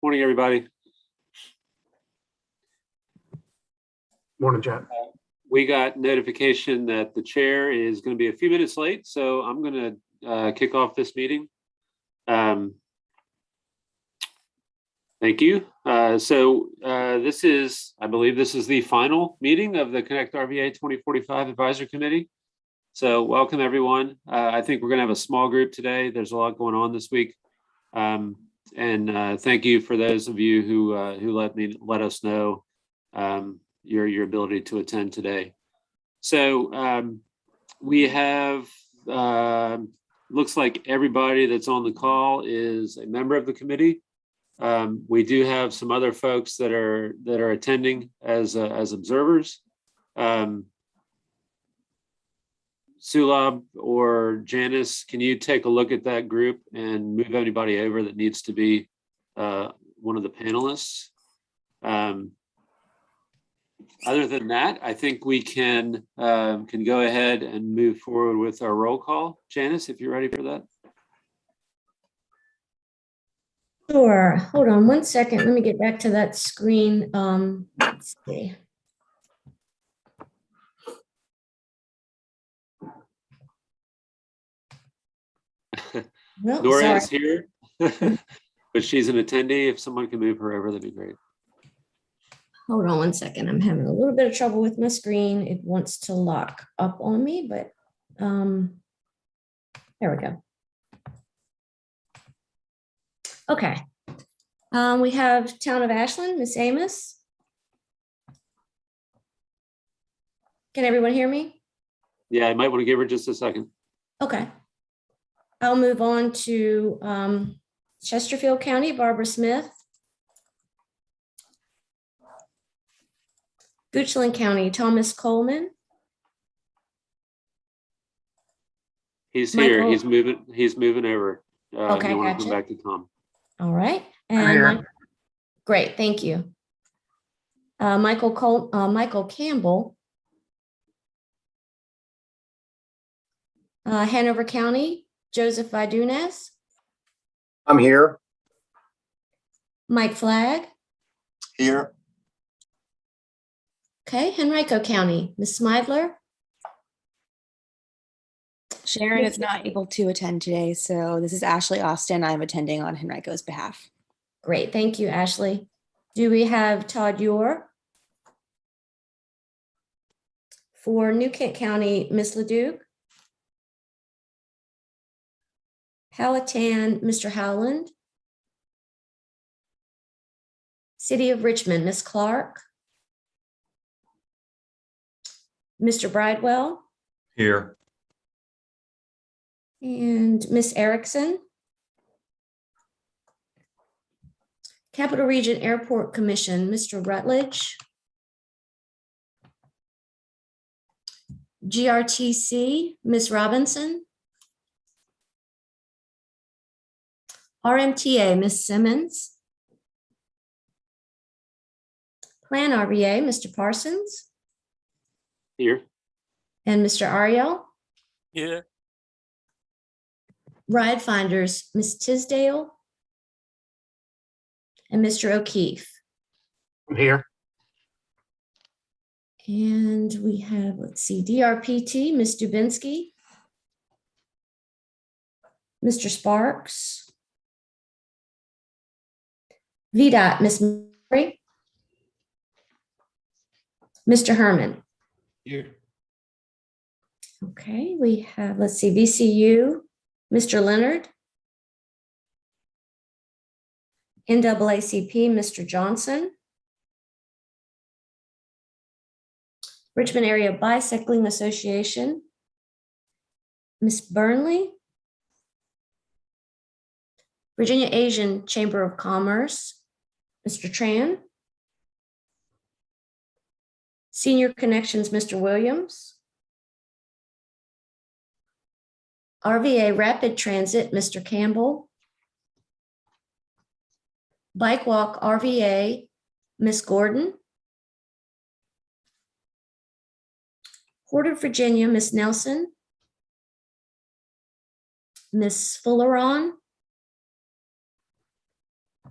Morning, everybody. Morning, John. We got notification that the chair is going to be a few minutes late, so I'm going to kick off this meeting. Thank you. This is, I believe this is the final meeting of the Connect RVA 2045 Advisory Committee. So welcome, everyone. I think we're going to have a small group today. There's a lot going on this week. Thank you for those of you who let us know your ability to attend today. So we have looks like everybody that's on the call is a member of the committee. We do have some other folks that are attending as observers. Sulab or Janice, can you take a look at that group and move anybody over that needs to be one of the panelists? Other than that, I think we can go ahead and move forward with our roll call. Janice, if you're ready for that. Sure. Hold on one second. Let me get back to that screen. Let's see. Well, Nora is here, but she's an attendee. If someone can move her over, that'd be great. Hold on one second. I'm having a little bit of trouble with my screen. It wants to lock up on me, but there we go. Okay. We have Town of Ashland, Miss Amos. Can everyone hear me? Yeah, I might want to give her just a second. Okay. I'll move on to Chesterfield County, Barbara Smith. Goochland County, Thomas Coleman. He's here. Michael. He's moving over. Okay, you want to gotcha. come back to Tom? All right. I'm And here. great, thank you. Michael Campbell. Hanover County, Joseph Vidunez. I'm here. Mike Flagg. Here. Okay, Henrico County, Ms. Smidler. Sharon is not able to attend today, so this is Ashley Austin. I'm attending on Henrico's behalf. Great, thank you, Ashley. Do we have Todd Ure? For New Kent County, Ms. Leduc. Powhatan, Mr. Howland. City of Richmond, Ms. Clark. Mr. Bridewell. Here. And Ms. Erickson. Capital Region Airport Commission, Mr. Rutledge. GRTC, Ms. Robinson. RMTA, Ms. Simmons. Plan RVA, Mr. Parsons. Here. And Mr. Ariel. Here. Ride Finders, Ms. Tisdale. And Mr. O'Keefe. I'm here. And we have, let's see, DRPT, Ms. Dubinsky. Mr. Sparks. VDOT, Ms. Murray. Mr. Herman. Here. Okay, we have, let's see, VCU, Mr. Leonard. NAACP, Mr. Johnson. Richmond Area Bicycling Association, Ms. Burnley. Virginia Asian Chamber of Commerce, Mr. Tran. Senior Connections, Mr. Williams. RVA Rapid Transit, Mr. Campbell. Bike Walk RVA, Ms. Gordon. Port of Virginia, Ms. Nelson. Ms. Fulleron.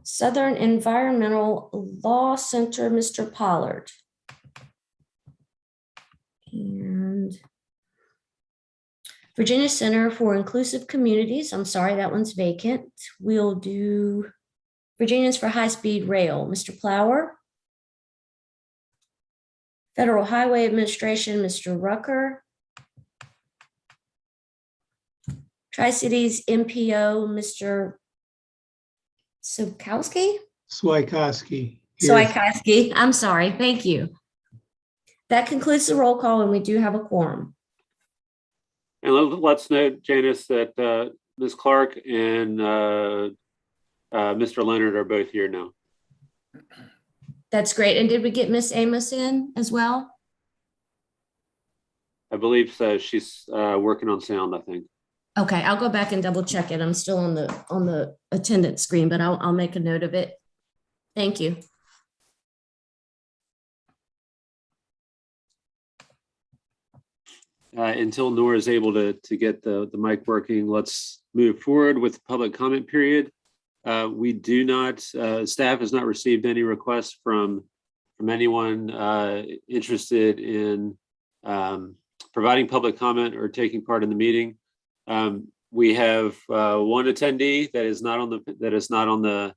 Southern Environmental Law Center, Mr. Pollard. And Virginia Center for Inclusive Communities, I'm sorry, that one's vacant. We'll do Virginians for High-Speed Rail, Mr. Plower. Federal Highway Administration, Mr. Rucker. Tri-Cities MPO, Mr. Sokowski? Swikowski. Here. Swikowski, I'm sorry, thank you. That concludes the roll call, and we do have a quorum. And let's note, Janice, that Ms. Clark and Mr. Leonard are both here now. That's great. And did we get Miss Amos in as well? I believe so. She's working on sound, I think. Okay, I'll go back and double check it. I'm still on the attendance screen, but I'll make a note of it. Thank you. Until Nora is able to get the mic working, let's move forward with the public comment period. We do not, staff has not received any requests from anyone interested in providing public comment or taking part in the meeting. We have one attendee that is not on the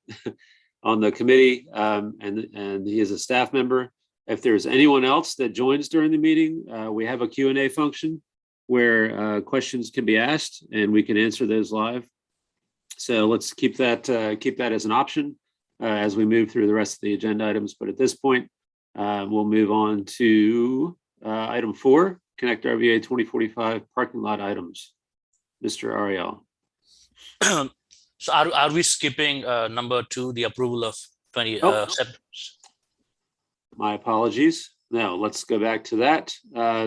on the committee, and he is a staff member. If there's anyone else that joins during the meeting, we have a Q&A function where questions can be asked and we can answer those live. So let's keep that as an option as we move through the rest of the agenda items. But at this point, we'll move on to item 4, Connect RVA 2045 parking lot items. Mr. Ariel. So are we skipping number 2, the approval of 20? My apologies. No, let's go back to that.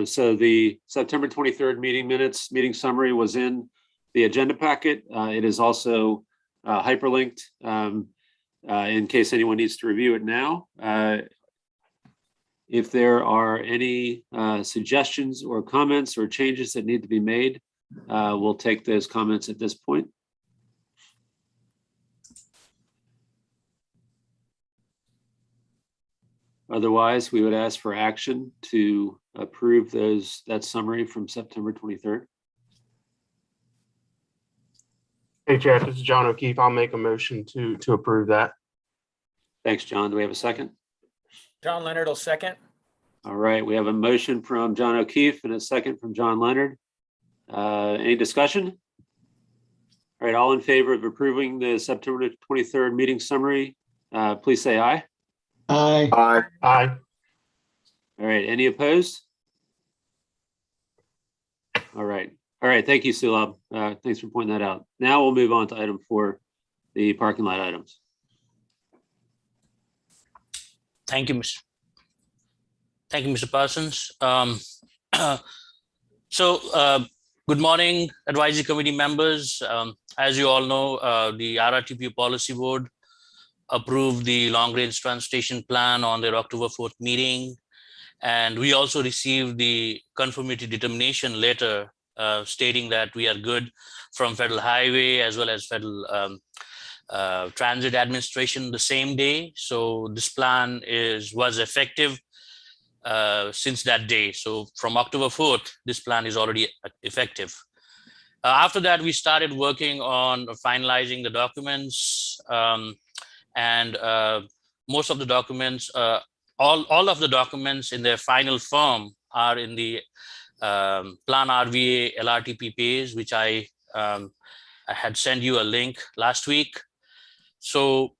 So the September 23rd meeting summary was in the agenda packet. It is also hyperlinked in case anyone needs to review it now. If there are any suggestions or comments or changes that need to be made, we'll take those comments at this point. Otherwise, we would ask for action to approve that summary from September 23rd. Hey, Chad, this is John O'Keefe. I'll make a motion to approve that. Thanks, John. Do we have a second? John Leonard will second. All right, we have a motion from John O'Keefe and a second from John Leonard. Any discussion? All right, all in favor of approving the September 23rd meeting summary, please say aye. Aye. Aye. Aye. All right, any opposed? All right, thank you, Sulab. Thanks for pointing that out. Now we'll move on to item 4, the parking lot items. Thank you, Mr. Parsons. Good morning, advisory committee members. As you all know, the RRTPO policy board approved the long range transportation plan on their October 4th meeting. And we also received the conformity determination letter stating that we are good from Federal Highway as well as Federal Transit Administration the same day. So this plan was effective since that day. So from October 4th, this plan is already effective. After that, we started working on finalizing the documents, and most of the documents, all of the documents in their final form are in the Plan RVA LRTP page, which I had sent you a link last week. So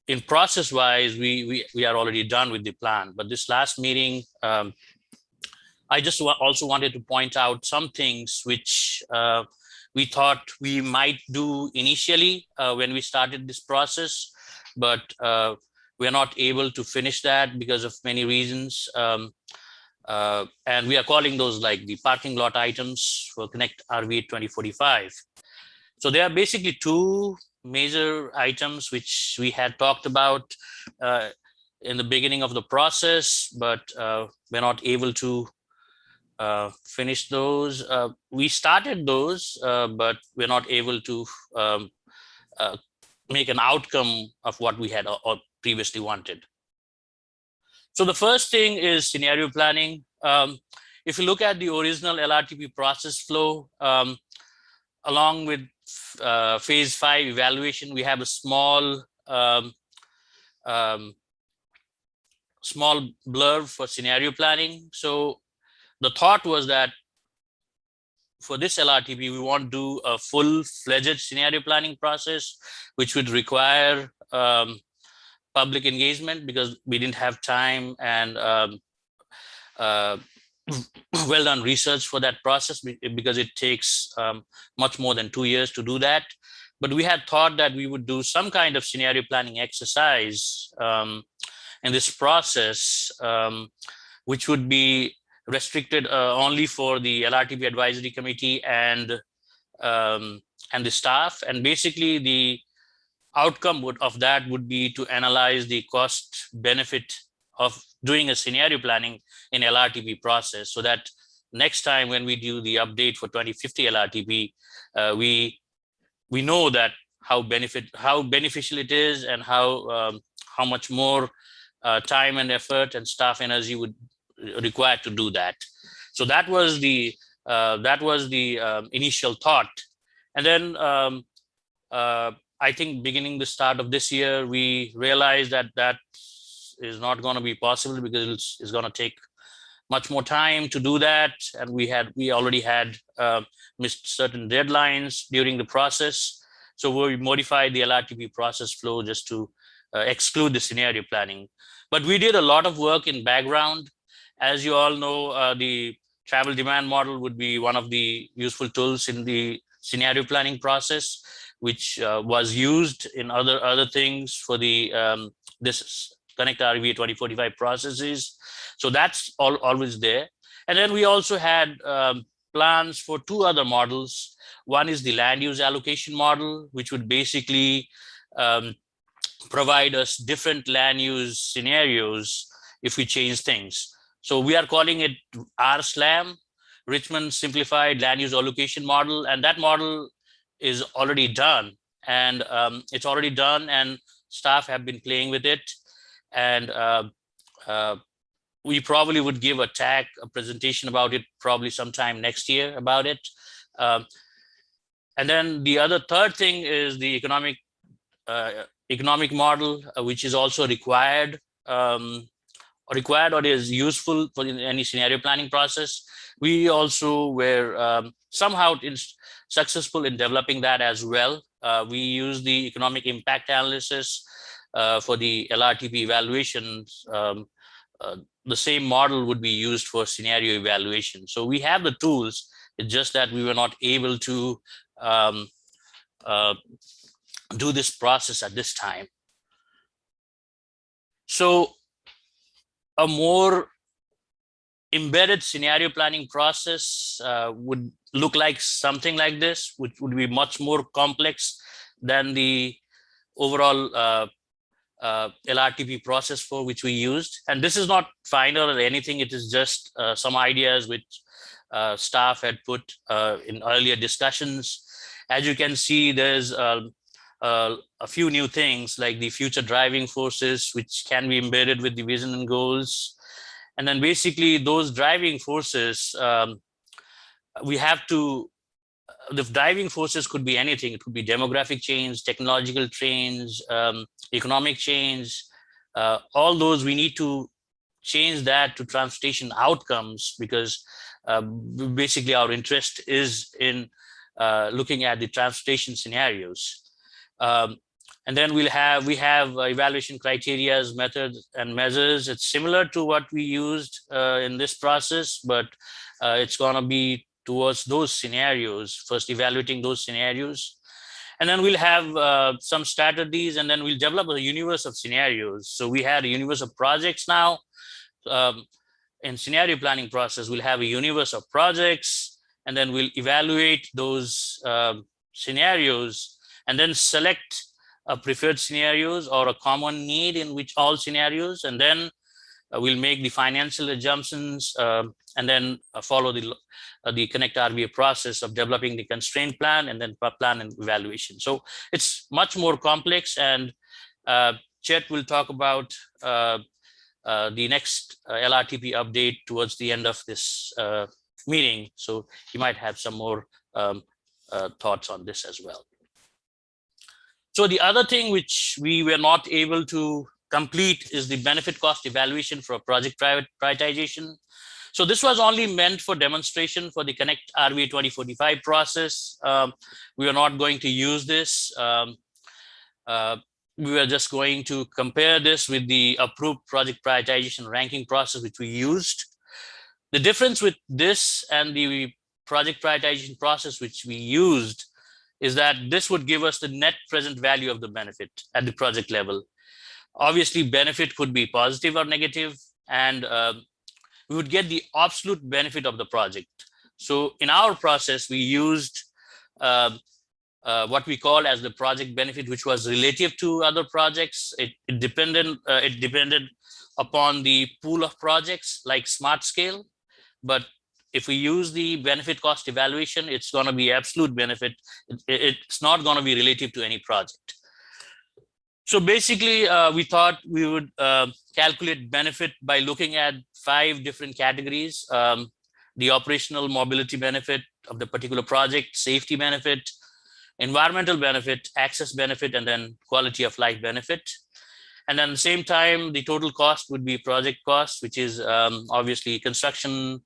in process wise, we are already done with the plan. But this last meeting, I just also wanted to point out some things which we thought we might do initially when we started this process, but we're not able to finish that because of many reasons. And we are calling those like the parking lot items for Connect RVA 2045. So there are basically 2 major items which we had talked about in the beginning of the process, but we're not able to finish those. We started those, but we're not able to make an outcome of what we had or previously wanted. So the first thing is scenario planning. If you look at the original LRTP process flow, along with phase 5 evaluation, we have a small small blurb for scenario planning. So the thought was that for this LRTP, we want to do a full-fledged scenario planning process, which would require public engagement because we didn't have time and well done research for that process because it takes much more than 2 years to do that. But we had thought that we would do some kind of scenario planning exercise in this process, which would be restricted only for the LRTP advisory committee and the staff. And basically the outcome of that would be to analyze the cost benefit of doing a scenario planning in LRTP process, so that next time when we do the update for 2050 LRTP, we know that how beneficial it is and how much more time and effort and staff energy would require to do that. So that was the initial thought. And then I think beginning the start of this year, we realized that is not going to be possible because it's going to take much more time to do that. And we already had missed certain deadlines during the process. So we modified the LRTP process flow just to exclude the scenario planning. But we did a lot of work in background. As you all know, the travel demand model would be one of the useful tools in the scenario planning process, which was used in other things for the this Connect RV 2045 processes. So that's always there. And then we also had plans for 2 other models. One is the land use allocation model, which would basically provide us different land use scenarios if we change things. So we are calling it RSLAM, Richmond Simplified Land Use Allocation Model. And that model is already done. And it's already done and staff have been playing with it. And we probably would give a presentation about it probably sometime next year about it. And then the third thing is the economic model, which is also required or is useful for any scenario planning process. We also were somehow successful in developing that as well. We use the economic impact analysis for the LRTP evaluations. The same model would be used for scenario evaluation. So we have the tools. It's just that we were not able to do this process at this time. So a more embedded scenario planning process would look like something like this, which would be much more complex than the overall LRTP process for which we used. And this is not final or anything. It is just some ideas which staff had put in earlier discussions. As you can see, there's a few new things like the future driving forces, which can be embedded with the vision and goals. And then basically those driving forces, we have to, the driving forces could be anything. It could be demographic change, technological change, economic change, all those we need to change that to transportation outcomes because basically our interest is in looking at the transportation scenarios. And then we have evaluation criteria, methods and measures. It's similar to what we used in this process, but it's going to be towards those scenarios, first evaluating those scenarios. And then we'll have some strategies, and then we'll develop a universe of scenarios. So we had a universe of projects now. In scenario planning process, we'll have a universe of projects, and then we'll evaluate those scenarios and then select a preferred scenarios or a common need in which all scenarios, and then we'll make the financial assumptions and then follow the Connect RBA process of developing the constraint plan and then plan and evaluation. So it's much more complex, and Chet will talk about the next LRTP update towards the end of this meeting. So he might have some more thoughts on this as well. So the other thing which we were not able to complete is the benefit cost evaluation for project prioritization. So this was only meant for demonstration for the Connect RBA 2045 process. We are not going to use this. We were just going to compare this with the approved project prioritization ranking process, which we used. The difference with this and the project prioritization process, which we used, is that this would give us the net present value of the benefit at the project level. Obviously, benefit could be positive or negative, and we would get the absolute benefit of the project. So in our process, we used what we call as the project benefit, which was relative to other projects. It depended upon the pool of projects like Smart Scale. But if we use the benefit cost evaluation, it's going to be absolute benefit. It's not going to be relative to any project. So basically, we thought we would calculate benefit by looking at 5 different categories: the operational mobility benefit of the particular project, safety benefit, environmental benefit, access benefit, and then quality of life benefit. And then at the same time, the total cost would be project cost, which is obviously construction,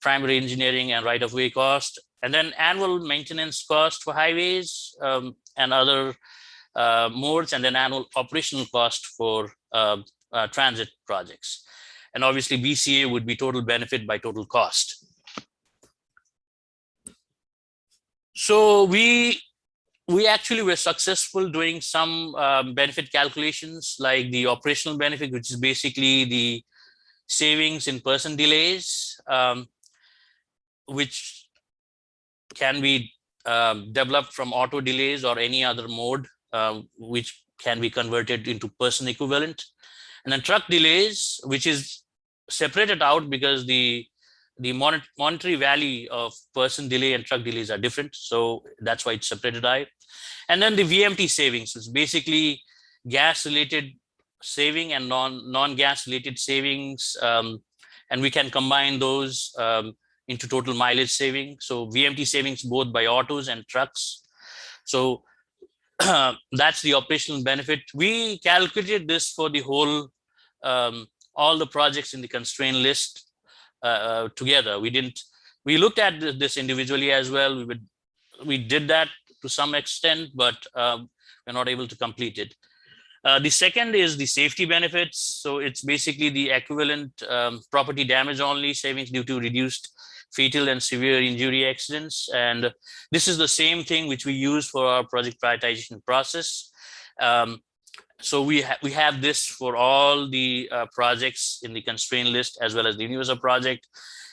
primary engineering, and right-of-way cost, and then annual maintenance cost for highways and other modes, and then annual operational cost for transit projects. And obviously BCA would be total benefit by total cost. So we actually were successful doing some benefit calculations, like the operational benefit, which is basically the savings in person delays, which can be developed from auto delays or any other mode, which can be converted into person equivalent. And then truck delays, which is separated out because the monetary value of person delay and truck delays are different. So that's why it's separated out. And then the VMT savings is basically gas related saving and non-gas related savings. And we can combine those into total mileage saving. So VMT savings both by autos and trucks. So that's the operational benefit. We calculated this for the whole, all the projects in the constraint list together. We looked at this individually as well. We did that to some extent, but we're not able to complete it. The second is the safety benefits. So it's basically the equivalent property damage only savings due to reduced fatal and severe injury accidents. And this is the same thing which we use for our project prioritization process. So we have this for all the projects in the constraint list as well as the universal project.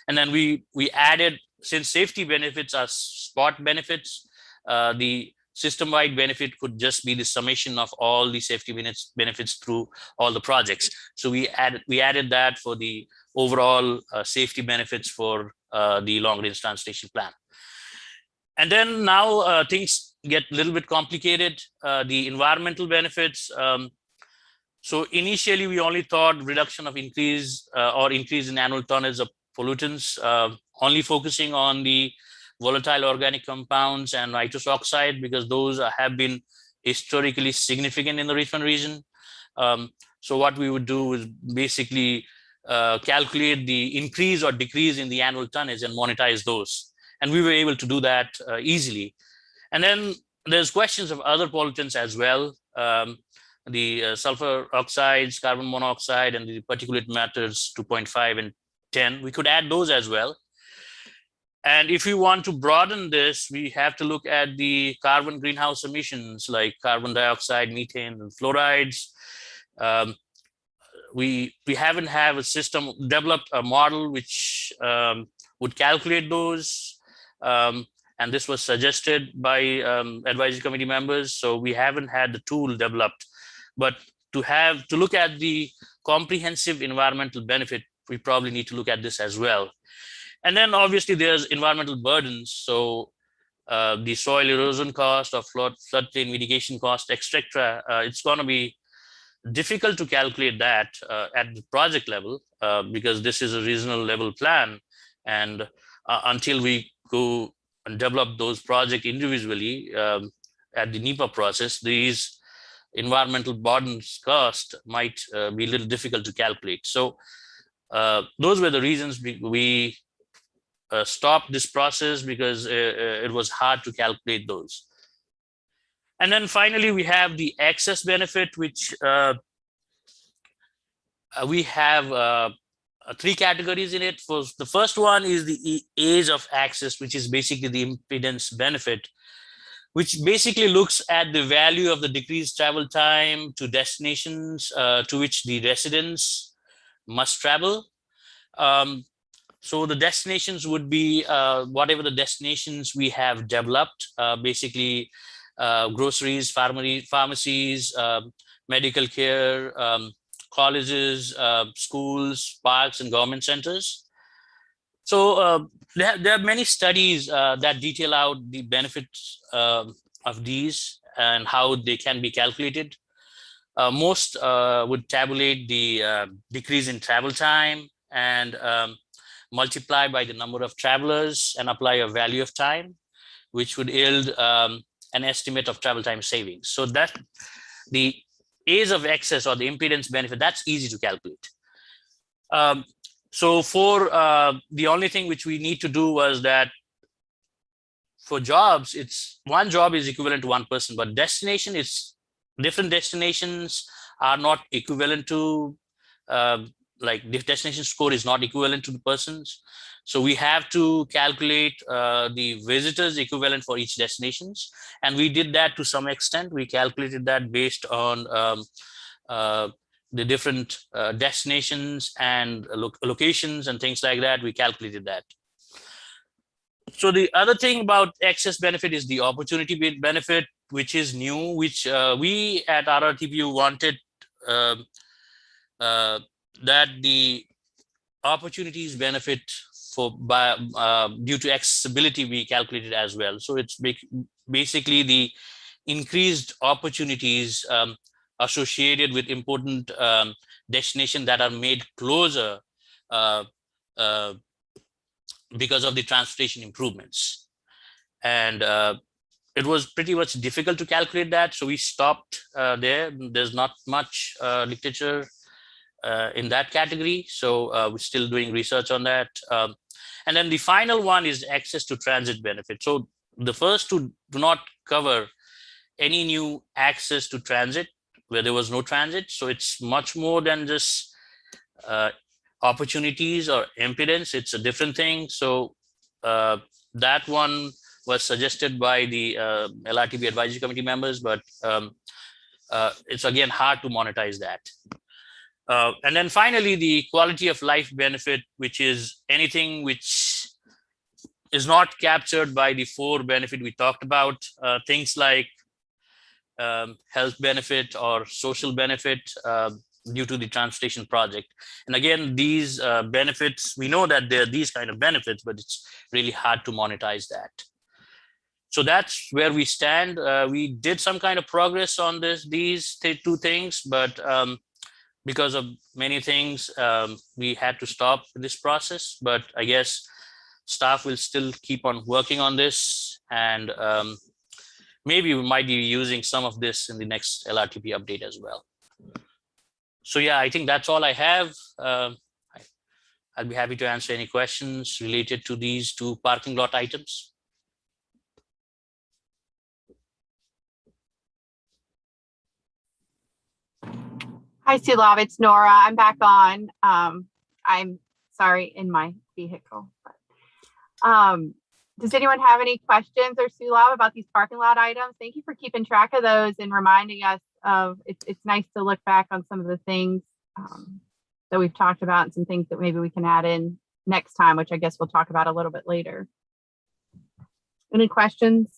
And then we added, since safety benefits are spot benefits, the system-wide benefit could just be the summation of all the safety benefits through all the projects. So we added that for the overall safety benefits for the long-range transportation plan. And then now things get a little bit complicated. The environmental benefits. So initially we only thought reduction of increase in annual tonnage of pollutants, only focusing on the volatile organic compounds and nitrous oxide, because those have been historically significant in the Richmond region. So what we would do is basically calculate the increase or decrease in the annual tonnage and monetize those. And we were able to do that easily. And then there's questions of other pollutants as well. The sulfur oxides, carbon monoxide, and the particulate matters 2.5 and 10. We could add those as well. And if we want to broaden this, we have to look at the carbon greenhouse emissions like carbon dioxide, methane, and fluorides. We haven't have a system developed a model which would calculate those. And this was suggested by advisory committee members. So we haven't had the tool developed, but to look at the comprehensive environmental benefit, we probably need to look at this as well. And then obviously there's environmental burdens. So the soil erosion cost or floodplain mitigation cost, etc. It's going to be difficult to calculate that at the project level because this is a regional level plan. And until we go and develop those projects individually at the NEPA process, these environmental burdens cost might be a little difficult to calculate. So those were the reasons we stopped this process, because it was hard to calculate those. And then finally, we have the access benefit, which we have three categories in it. For the first one is the age of access, which is basically the impedance benefit, which basically looks at the value of the decreased travel time to destinations to which the residents must travel. So the destinations would be whatever the destinations we have developed, basically groceries, pharmacies, medical care, colleges, schools, parks, and government centers. So there are many studies that detail out the benefits of these and how they can be calculated. Most would tabulate the decrease in travel time and multiply by the number of travelers and apply a value of time, which would yield an estimate of travel time savings. So that the age of excess or the impedance benefit, that's easy to calculate. So for the only thing which we need to do was that for jobs, it's one job is equivalent to one person, but destination is different. Destinations are not equivalent to like the destination score is not equivalent to the persons. So we have to calculate the visitors equivalent for each destinations. And we did that to some extent. We calculated that based on the different destinations and locations and things like that. We calculated that. So the other thing about excess benefit is the opportunity benefit, which is new, which we at RRTPO wanted that the opportunities benefit due to accessibility we calculated as well. So it's basically the increased opportunities associated with important destinations that are made closer because of the transportation improvements. And it was pretty much difficult to calculate that. So we stopped there. There's not much literature in that category. So we're still doing research on that. And then the final one is access to transit benefit. So the first two do not cover any new access to transit where there was no transit. So it's much more than just opportunities or impedance. It's a different thing. So that one was suggested by the LRTP advisory committee members, but it's again hard to monetize that. And then finally, the quality of life benefit, which is anything which is not captured by the 4 benefit we talked about, things like health benefit or social benefit due to the transportation project. And again, these benefits, we know that there are these kind of benefits, but it's really hard to monetize that. So that's where we stand. We did some kind of progress on these 2 things, but because of many things, we had to stop this process. But I guess staff will still keep on working on this, and maybe we might be using some of this in the next LRTP update as well. So yeah, I think that's all I have. I'll be happy to answer any questions related to these 2 parking lot items. Hi, Sulab, it's Nora. I'm back on. I'm sorry, in my vehicle. Does anyone have any questions or Sulab about these parking lot items? Thank you for keeping track of those and reminding us of, it's nice to look back on some of the things that we've talked about and some things that maybe we can add in next time, which I guess we'll talk about a little bit later. Any questions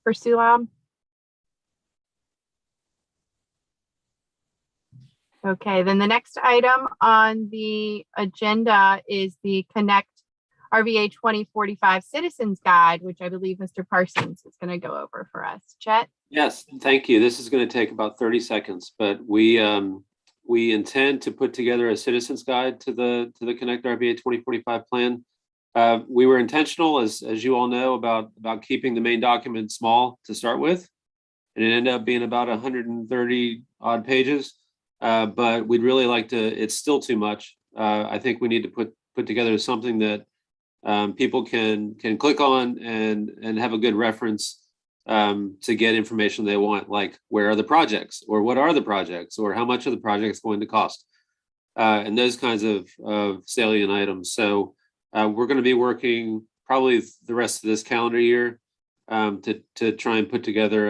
for Sulab? Okay, then the next item on the agenda is the Connect RVA 2045 Citizens Guide, which I believe Mr. Parsons is going to go over for us. Chet? Yes, thank you. This is going to take about 30 seconds, but we intend to put together a citizens guide to the Connect RVA 2045 plan. We were intentional, as you all know, about keeping the main document small to start with, and it ended up being about 130 odd pages. But we'd really like to. It's still too much. I think we need to put together something that people can click on and have a good reference to get information they want, like where are the projects, or what are the projects, or how much are the projects going to cost, and those kinds of salient items. So we're going to be working probably the rest of this calendar year to try and put together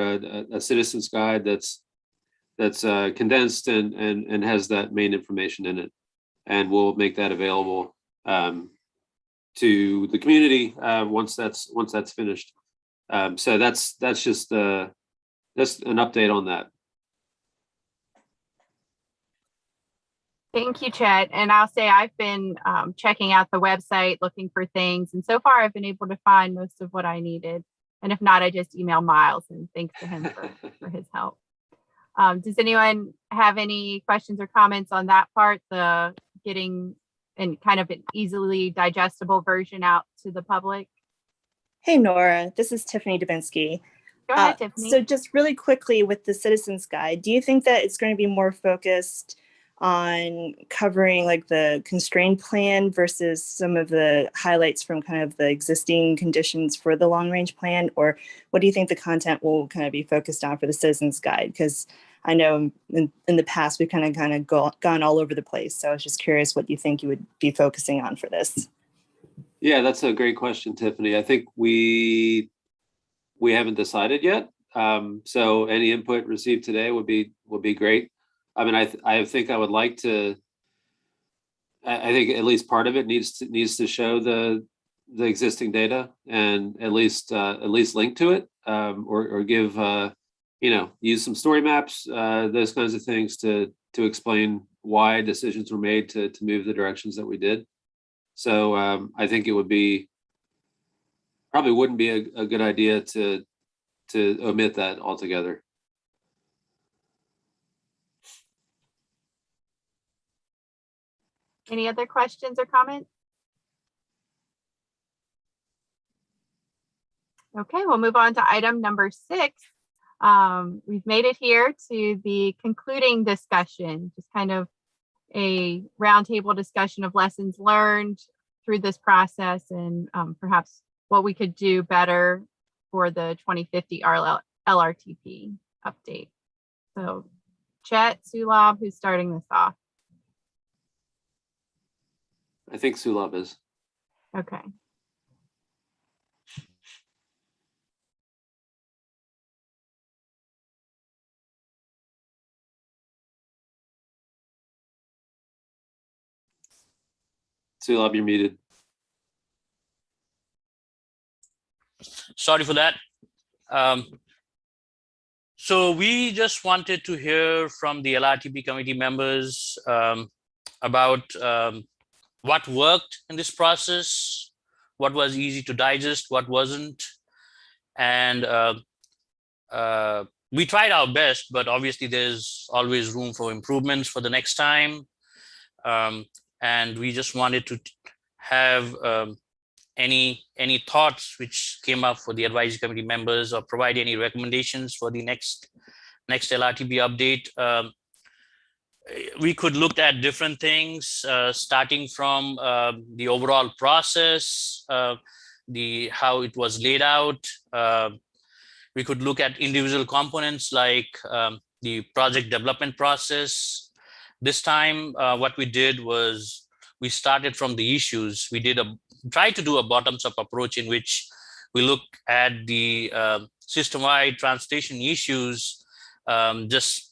a citizens guide that's condensed and has that main information in it, and we'll make that available to the community once that's finished. So that's just an update on that. Thank you, Chet. And I'll say I've been checking out the website, looking for things. And so far, I've been able to find most of what I needed. And if not, I just email Miles, and thanks to him for his help. Does anyone have any questions or comments on that part, the getting and kind of an easily digestible version out to the public? Hey, Nora, this is Tiffany Dubinsky. Go ahead, Tiffany. So just really quickly with the Citizens Guide, do you think that it's going to be more focused on covering like the constrained plan versus some of the highlights from kind of the existing conditions for the long range plan? Or what do you think the content will kind of be focused on for the Citizens Guide? Because I know in the past, we've kind of gone all over the place. So I was just curious what you think you would be focusing on for this. Yeah, that's a great question, Tiffany. I think we haven't decided yet. So any input received today would be great. I mean, I think I would like to. I think at least part of it needs to show the existing data and at least link to it, or give use some story maps, those kinds of things to explain why decisions were made to move the directions that we did. So I think it probably wouldn't be a good idea to omit that altogether. Any other questions or comments? Okay, we'll move on to item number 6. We've made it here to the concluding discussion, just kind of a roundtable discussion of lessons learned through this process, and perhaps what we could do better for the 2050 LRTP update. So Chet, Sulab, who's starting this off? I think Sulab is. Okay. Sulab, you're muted. Sorry for that. So we just wanted to hear from the LRTP committee members about what worked in this process, what was easy to digest, what wasn't. And we tried our best, but obviously there's always room for improvements for the next time. And we just wanted to have any thoughts which came up for the advisory committee members, or provide any recommendations for the next LRTP update. We could look at different things, starting from the overall process, how it was laid out. We could look at individual components like the project development process. This time, what we did was we started from the issues. We tried to do a bottoms-up approach in which we look at the system-wide transportation issues, just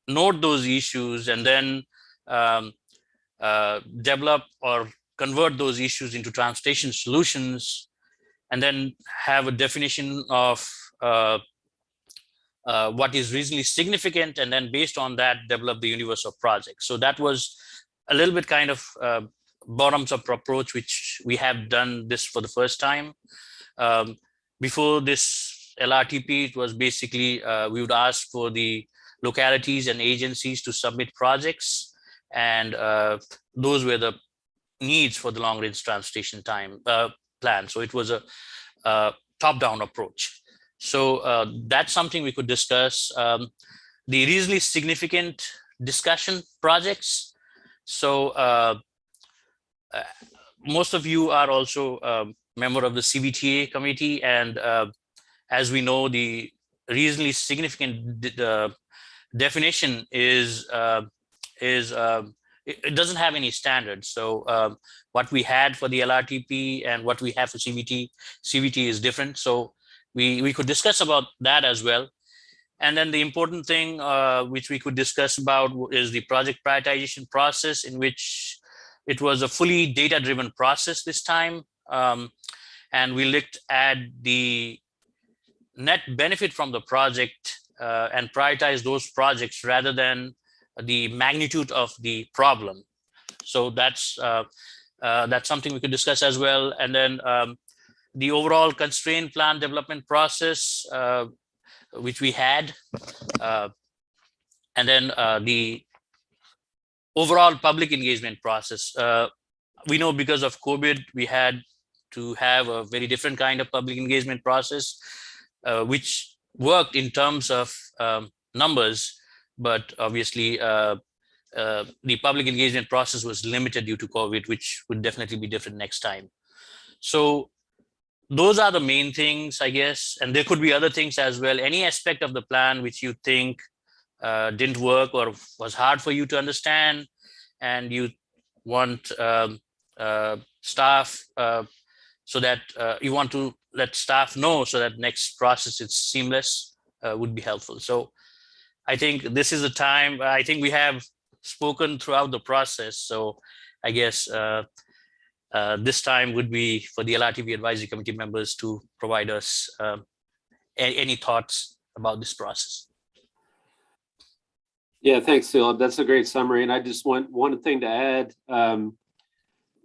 note those issues, and then develop or convert those issues into transportation solutions, and then have a definition of what is reasonably significant, and then based on that, develop the universe of projects. So that was a little bit kind of bottoms-up approach, which we have done this for the first time. Before this LRTP, it was basically we would ask for the localities and agencies to submit projects, and those were the needs for the long-range transportation plan. So it was a top-down approach. So that's something we could discuss. The reasonably significant discussion projects. So most of you are also a member of the CVTA committee, and as we know, the reasonably significant definition is it doesn't have any standards. So what we had for the LRTP and what we have for CVT is different. So we could discuss about that as well. And then the important thing which we could discuss about is the project prioritization process, in which it was a fully data-driven process this time. And we looked at the net benefit from the project and prioritize those projects rather than the magnitude of the problem. So that's something we could discuss as well. And then the overall constraint plan development process, which we had, and then the overall public engagement process. We know because of COVID, we had to have a very different kind of public engagement process, which worked in terms of numbers, but obviously the public engagement process was limited due to COVID, which would definitely be different next time. So those are the main things, I guess, and there could be other things as well. Any aspect of the plan which you think didn't work or was hard for you to understand, and you want staff so that you want to let staff know so that next process is seamless, would be helpful. So I think this is the time. I think we have spoken throughout the process. So I guess this time would be for the LRTP advisory committee members to provide us any thoughts about this process. Yeah, thanks, Philip. That's a great summary. And I just want one thing to add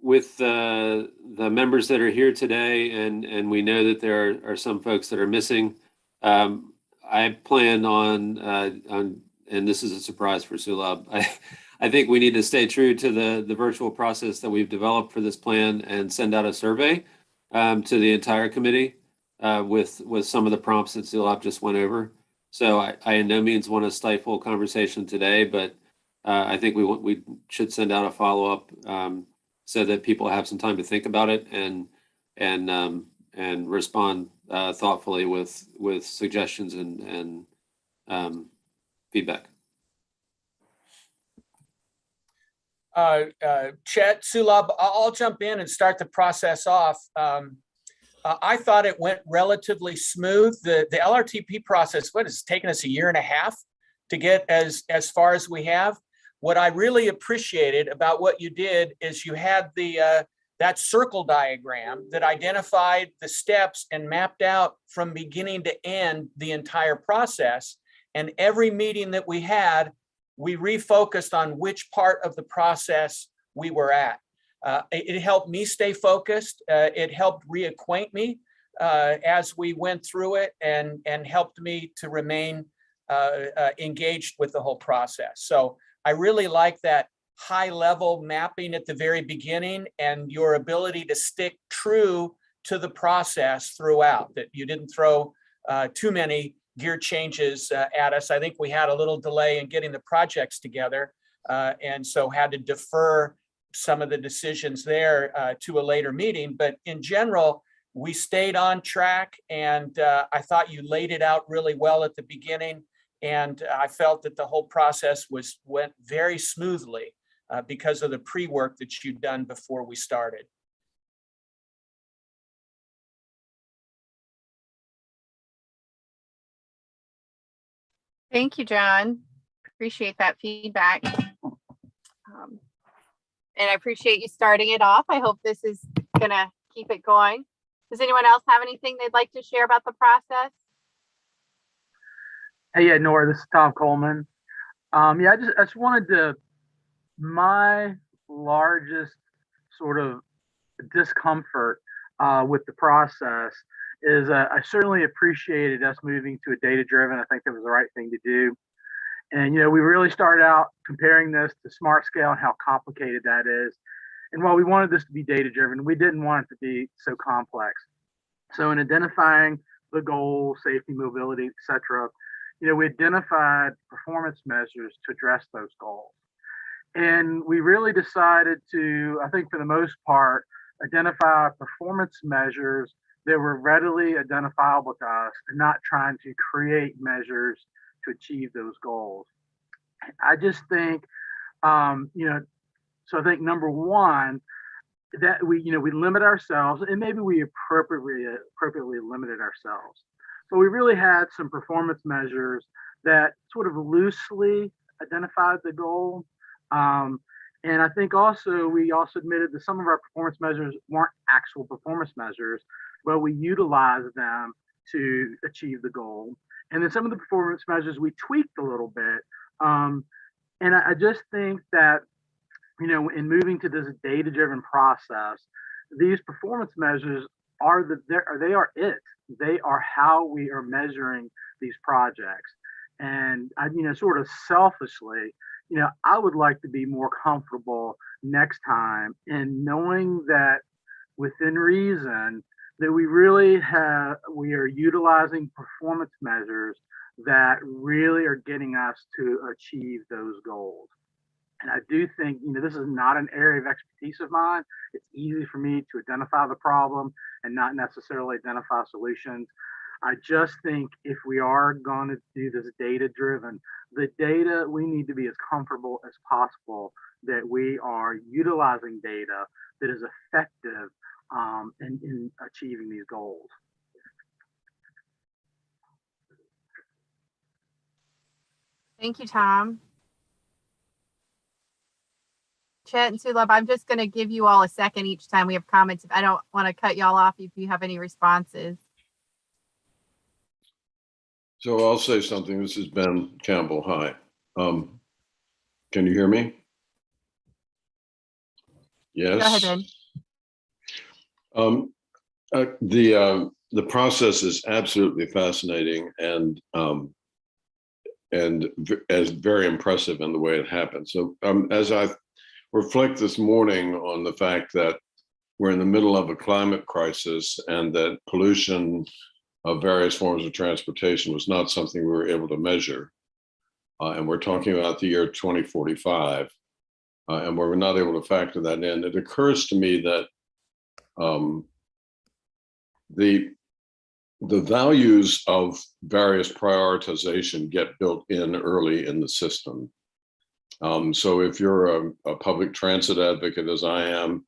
with the members that are here today, and we know that there are some folks that are missing. I plan on, and this is a surprise for Sulab, I think we need to stay true to the virtual process that we've developed for this plan and send out a survey to the entire committee with some of the prompts that Sulab just went over. So I in no means want to stifle conversation today, but I think we should send out a follow-up so that people have some time to think about it and respond thoughtfully with suggestions and feedback. Chet, Sulab, I'll jump in and start the process off. I thought it went relatively smooth. The LRTP process, it's taken us 1.5 years to get as far as we have. What I really appreciated about what you did is you had that circle diagram that identified the steps and mapped out from beginning to end the entire process. And every meeting that we had, we refocused on which part of the process we were at. It helped me stay focused. It helped reacquaint me as we went through it, and helped me to remain engaged with the whole process. So I really like that high level mapping at the very beginning and your ability to stick true to the process throughout, that you didn't throw too many gear changes at us. I think we had a little delay in getting the projects together, and so had to defer some of the decisions there to a later meeting. But in general, we stayed on track, and I thought you laid it out really well at the beginning. And I felt that the whole process went very smoothly because of the pre-work that you'd done before we started. Thank you, John. Appreciate that feedback. And I appreciate you starting it off. I hope this is gonna keep it going. Does anyone else have anything they'd like to share about the process? Hey, yeah, Nora, this is Tom Coleman. Yeah, I just wanted to, my largest sort of discomfort with the process is I certainly appreciated us moving to a data driven. I think it was the right thing to do. And, we really started out comparing this to smart scale and how complicated that is. And while we wanted this to be data driven, we didn't want it to be so complex. So in identifying the goal, safety, mobility, et cetera, we identified performance measures to address those goals. And we really decided to, I think for the most part, identify performance measures that were readily identifiable to us and not trying to create measures to achieve those goals. I just think, so I think number one, that we limit ourselves, and maybe we appropriately limited ourselves. But we really had some performance measures that sort of loosely identified the goal. And I think we also admitted that some of our performance measures weren't actual performance measures, but we utilized them to achieve the goal. And then some of the performance measures we tweaked a little bit. And I just think that, in moving to this data-driven process, these performance measures are it. They are how we are measuring these projects. And I, sort of selfishly, I would like to be more comfortable next time in knowing that within reason that we are utilizing performance measures that really are getting us to achieve those goals. And I do think, this is not an area of expertise of mine. It's easy for me to identify the problem and not necessarily identify solutions. I just think if we are going to do this data driven, we need to be as comfortable as possible that we are utilizing data that is effective in achieving these goals. Thank you, Tom. Chet and Sulab, I'm just going to give you all a second each time we have comments. I don't want to cut y'all off if you have any responses. So I'll say something. This is Ben Campbell. Hi. Can you hear me? Yes. Go ahead, Ben. The process is absolutely fascinating and as very impressive in the way it happened. So as I reflect this morning on the fact that we're in the middle of a climate crisis and that pollution of various forms of transportation was not something we were able to measure. And we're talking about the year 2045, and we're not able to factor that in. It occurs to me that the values of various prioritization get built in early in the system. So if you're a public transit advocate, as I am,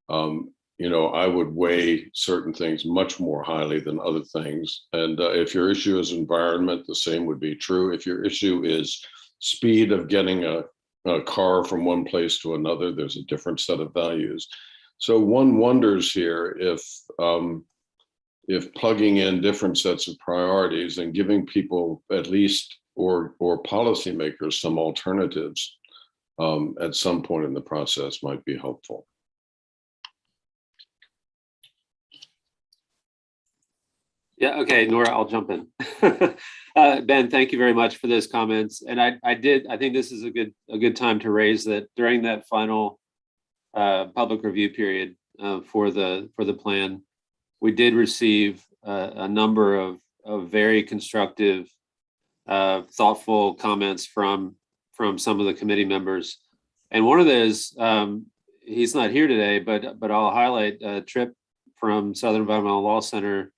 I would weigh certain things much more highly than other things. And if your issue is environment, the same would be true. If your issue is speed of getting a car from one place to another, there's a different set of values. So one wonders here if plugging in different sets of priorities and giving people at least or policymakers some alternatives at some point in the process might be helpful. Yeah, okay, Nora, I'll jump in. Ben, thank you very much for those comments. And I think this is a good time to raise that during that final public review period for the plan, we did receive a number of very constructive, thoughtful comments from some of the committee members. And one of those, he's not here today, but I'll highlight Tripp from Southern Environmental Law Center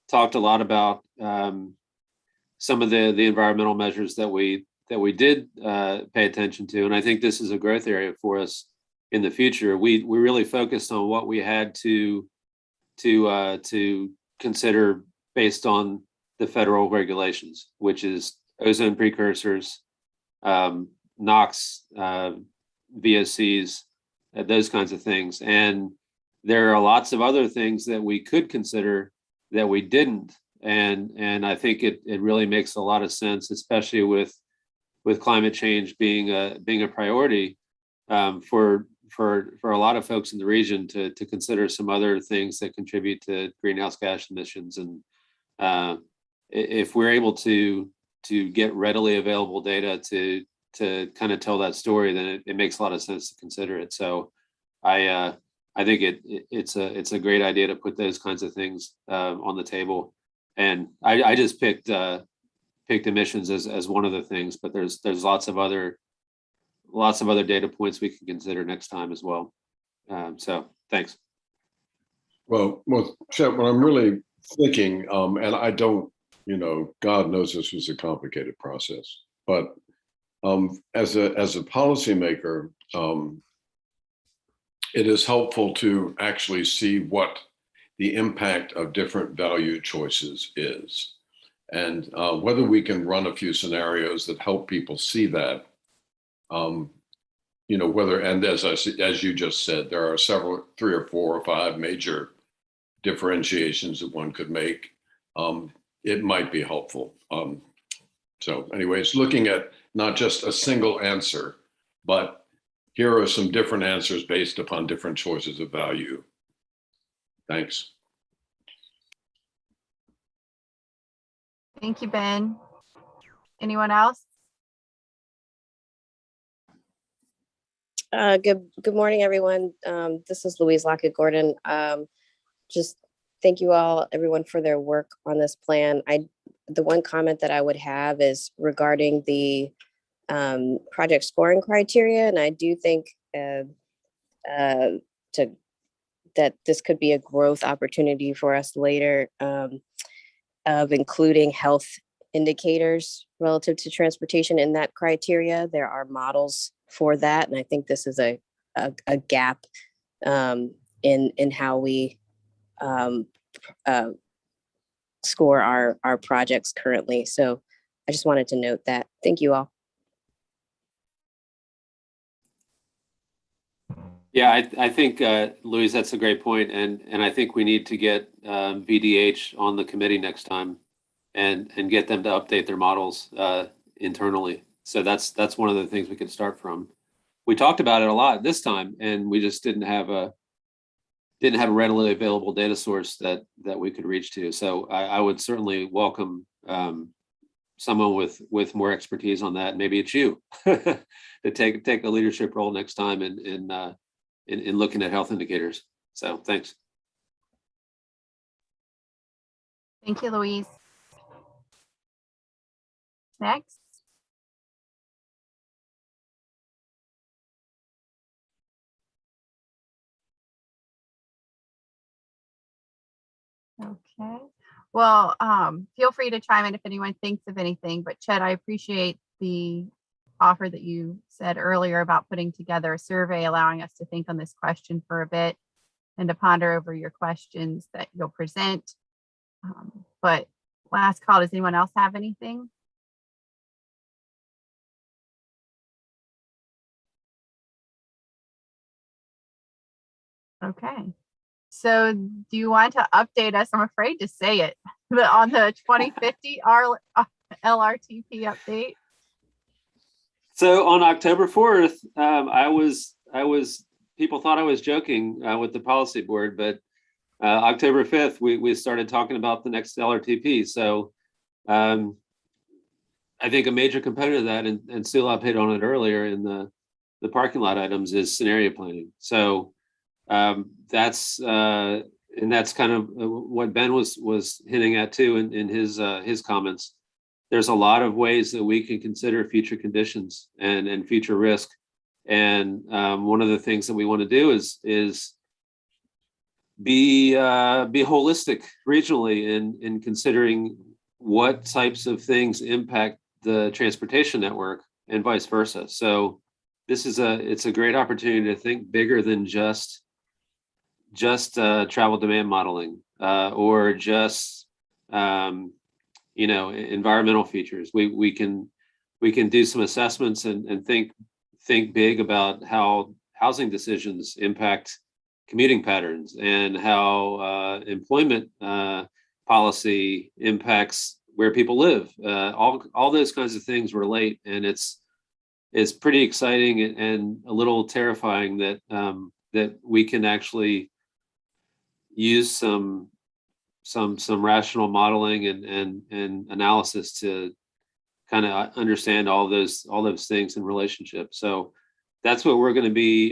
talked a lot about some of the environmental measures that we did pay attention to. And I think this is a growth area for us in the future. We really focused on what we had to consider based on the federal regulations, which is ozone precursors, NOx, VOCs, those kinds of things. And there are lots of other things that we could consider that we didn't And I think it really makes a lot of sense, especially with climate change being a priority for a lot of folks in the region to consider some other things that contribute to greenhouse gas emissions. And if we're able to get readily available data to kind of tell that story, then it makes a lot of sense to consider it. So I think it's a great idea to put those kinds of things on the table. And I just picked emissions as one of the things, but there's lots of other data points we can consider next time as well. So thanks. Well, Chet, what I'm really thinking, and I don't, God knows this was a complicated process, but as a policymaker, it is helpful to actually see what the impact of different value choices is, and whether we can run a few scenarios that help people see that. Whether, and as you just said, there are 3 or 4 or 5 major differentiations that one could make. It might be helpful. So anyways, looking at not just a single answer, but here are some different answers based upon different choices of value. Thanks. Thank you, Ben. Anyone else? Good morning, everyone. This is Louise, Locke, Gordon. Just thank you all, everyone, for their work on this plan. The one comment that I would have is regarding the project scoring criteria, and I do think that this could be a growth opportunity for us later, of including health indicators relative to transportation in that criteria. There are models for that, and I think this is a gap in how we score our projects currently. So I just wanted to note that. Thank you all. Yeah, I think, Louise, that's a great point. And I think we need to get VDH on the committee next time and get them to update their models internally. So that's one of the things we could start from. We talked about it a lot this time, and we just didn't have a readily available data source that we could reach to. So I would certainly welcome someone with more expertise on that. Maybe it's you to take a leadership role next time in looking at health indicators. So thanks. Thank you, Louise. Next. Okay. Well, feel free to chime in if anyone thinks of anything, but Chet, I appreciate the offer that you said earlier about putting together a survey, allowing us to think on this question for a bit and to ponder over your questions that you'll present. But last call, does anyone else have anything? Okay. So do you want to update us? I'm afraid to say it, but on the 2050 LRTP update. So on October 4th, people thought I was joking with the policy board, but October 5th, we started talking about the next LRTP. So I think a major component of that, and Sulab hit on it earlier in the parking lot items, is scenario planning. So that's kind of what Ben was hinting at too in his comments. There's a lot of ways that we can consider future conditions and future risk. And one of the things that we want to do is be holistic regionally in considering what types of things impact the transportation network and vice versa. So it's a great opportunity to think bigger than just travel demand modeling or just environmental features. We can do some assessments and think big about how housing decisions impact commuting patterns and how employment policy impacts where people live. All those kinds of things relate, and it's pretty exciting and a little terrifying that that we can actually use some rational modeling and analysis to kind of understand all those things in relationship. So that's what we're going to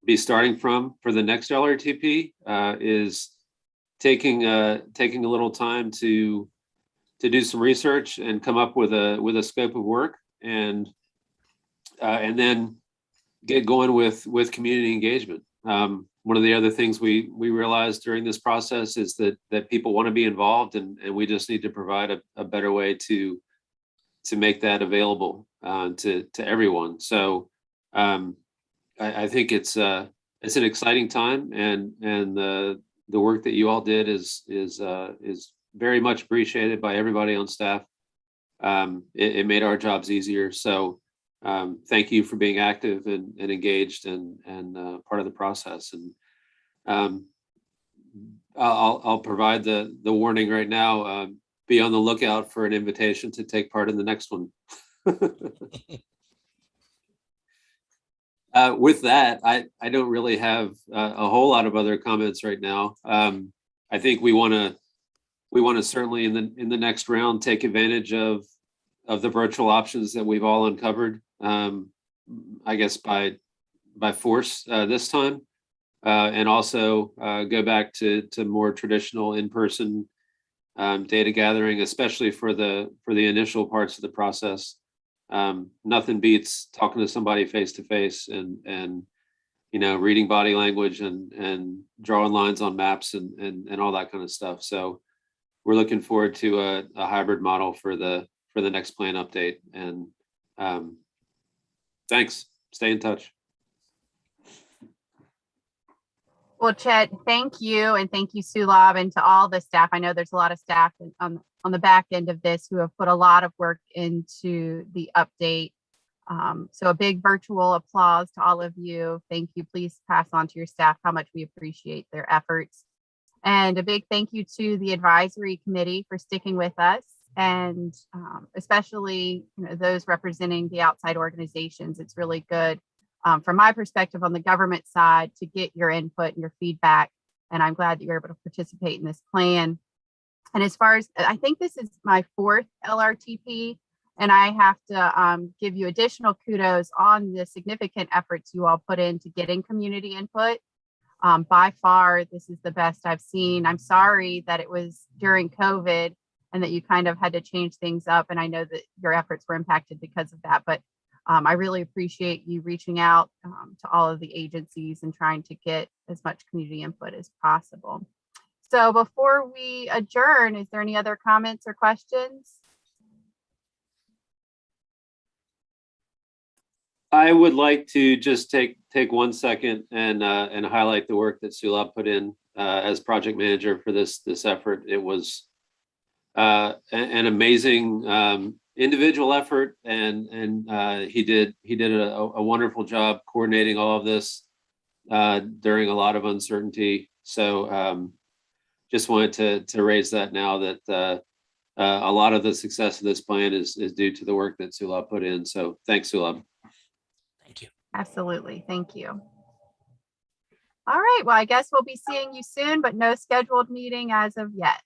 be starting from for the next LRTP, is taking a little time to do some research and come up with a scope of work, and then get going with community engagement. One of the other things we realized during this process is that people want to be involved, and we just need to provide a better way to make that available to everyone. So I think it's an exciting time, and the work that you all did is very much appreciated by everybody on staff. It made our jobs easier. So thank you for being active and engaged and part of the process. And I'll provide the warning right now. Be on the lookout for an invitation to take part in the next one. With that, I don't really have a whole lot of other comments right now. I think we want to certainly in the next round take advantage of the virtual options that we've all uncovered. I guess by force this time, and also go back to more traditional in-person data gathering, especially for the initial parts of the process. Nothing beats talking to somebody face to face and reading body language and drawing lines on maps and all that kind of stuff. So we're looking forward to a hybrid model for the next plan update. And thanks. Stay in touch. Well, Chet, thank you. And thank you, Sulab, and to all the staff. I know there's a lot of staff on the back end of this who have put a lot of work into the update. So a big virtual applause to all of you. Thank you. Please pass on to your staff how much we appreciate their efforts. And a big thank you to the advisory committee for sticking with us, and especially those representing the outside organizations. It's really good from my perspective on the government side to get your input and your feedback. And I'm glad that you're able to participate in this plan. And as far as, I think this is my 4th LRTP, and I have to give you additional kudos on the significant efforts you all put into getting community input. By far, this is the best I've seen. I'm sorry that it was during COVID and that you kind of had to change things up. And I know that your efforts were impacted because of that, but I really appreciate you reaching out to all of the agencies and trying to get as much community input as possible. So before we adjourn, is there any other comments or questions? I would like to just take 1 second and highlight the work that Sulab put in as project manager for this effort. It was an amazing individual effort, and he did a wonderful job coordinating all of this during a lot of uncertainty. So just wanted to raise that now that a lot of the success of this plan is due to the work that Sulab put in. So thanks, Sulab. Thank you. Absolutely. Thank you. All right. Well, I guess we'll be seeing you soon, but no scheduled meeting as of yet.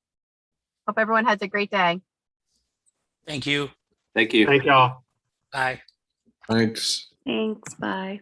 Hope everyone has a great day. Thank you. Thank you. Thank y'all. Bye. Thanks. Thanks. Bye.